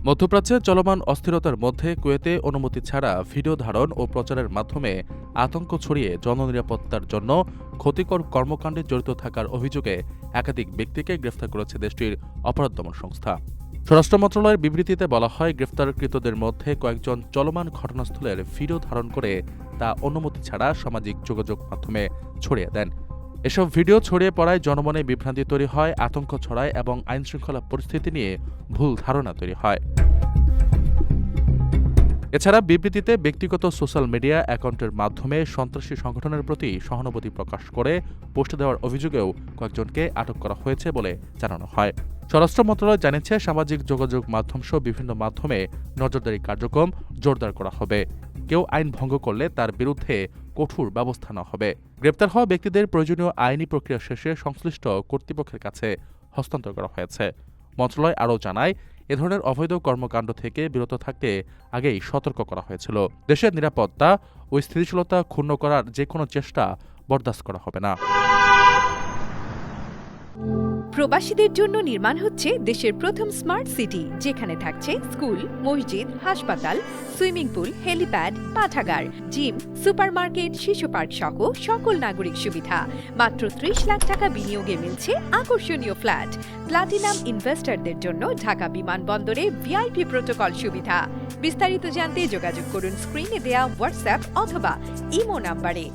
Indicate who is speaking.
Speaker 1: মধ্যপ্রাচ্যে চলমান অস্থিরতার মধ্যে কুয়েতে অনুমতি ছাড়া ভিডিও ধারণ ও প্রচারের মাধ্যমে আতঙ্ক ছড়িয়ে জননিরাপত্তার জন্য ক্ষতিকর কর্মকাণ্ডে জড়িত থাকার অভিযোগে একাধিক ব্যক্তিকে গ্রেফতার করেছে দেশটির অপরাধ দমন সংস্থা। স্বরাষ্ট্র মন্ত্রণালয়ের বিবৃতিতে বলা হয়, গ্রেফতারকৃতদের মধ্যে কয়েকজন চলমান ঘটনাস্থলের ভিডিও ধারণ করে তা অনুমতি ছাড়া সামাজিক যোগাযোগ মাধ্যমে ছড়িয়ে দেন। এসব ভিডিও ছড়িয়ে পড়ায় জনমনে বিভ্রান্তি তৈরি হয়, আতঙ্ক ছড়ায় এবং আইনশৃঙ্খলা পরিস্থিতি নিয়ে ভুল ধারণা তৈরি হয়। এছাড়া বিবৃতিতে ব্যক্তিগত সোশ্যাল মিডিয়া অ্যাকাউন্টের মাধ্যমে সন্ত্রাসী সংগঠনের প্রতি সহানুভূতি প্রকাশ করে পোস্ট দেওয়ার অভিযোগেও কয়েকজনকে আটক করা হয়েছে বলে জানানো হয়। স্বরাষ্ট্র মন্ত্রণালয় জানিয়েছে, সামাজিক যোগাযোগ মাধ্যমসহ বিভিন্ন মাধ্যমে নজরদারি কার্যক্রম জোরদার করা হবে। কেউ আইন ভঙ্গ করলে তার বিরুদ্ধে কঠোর ব্যবস্থা নেওয়া হবে। গ্রেপ্তার হওয়া ব্যক্তিদের প্রয়োজনীয় আইনি প্রক্রিয়া শেষে সংশ্লিষ্ট কর্তৃপক্ষের কাছে হস্তান্তর করা হয়েছে। মন্ত্রণালয় আরও জানায়, এ ধরনের অবৈধ কর্মকাণ্ড থেকে বিরত থাকতে আগেই সতর্ক করা হয়েছিল। দেশের নিরাপত্তা ও স্থিতিশীলতা ক্ষুণ্ণ করার যে কোনো চেষ্টা বরদাস্ত করা হবে না।
Speaker 2: প্রবাসীদের জন্য নির্মাণ হচ্ছে দেশের প্রথম স্মার্ট সিটি, যেখানে থাকছে স্কুল, মসজিদ, হাসপাতাল, সুইমিং পুল, হেলিপ্যাড, পাঠাগার, জিম, সুপারমার্কেট, শিশু পার্ক সহ সকল নাগরিক সুবিধা। মাত্র ৩০ লাখ টাকা বিনিয়োগে মিলছে আকর্ষণীয় ফ্ল্যাট। প্লাটিনাম ইনভেস্টরদের জন্য ঢাকা বিমানবন্দরে ভিআইপি প্রোটোকল সুবিধা। বিস্তারিত জানতে যোগাযোগ করুন স্ক্রিনে দেয়া হোয়াটসঅ্যাপ অথবা ইমো নাম্বারে।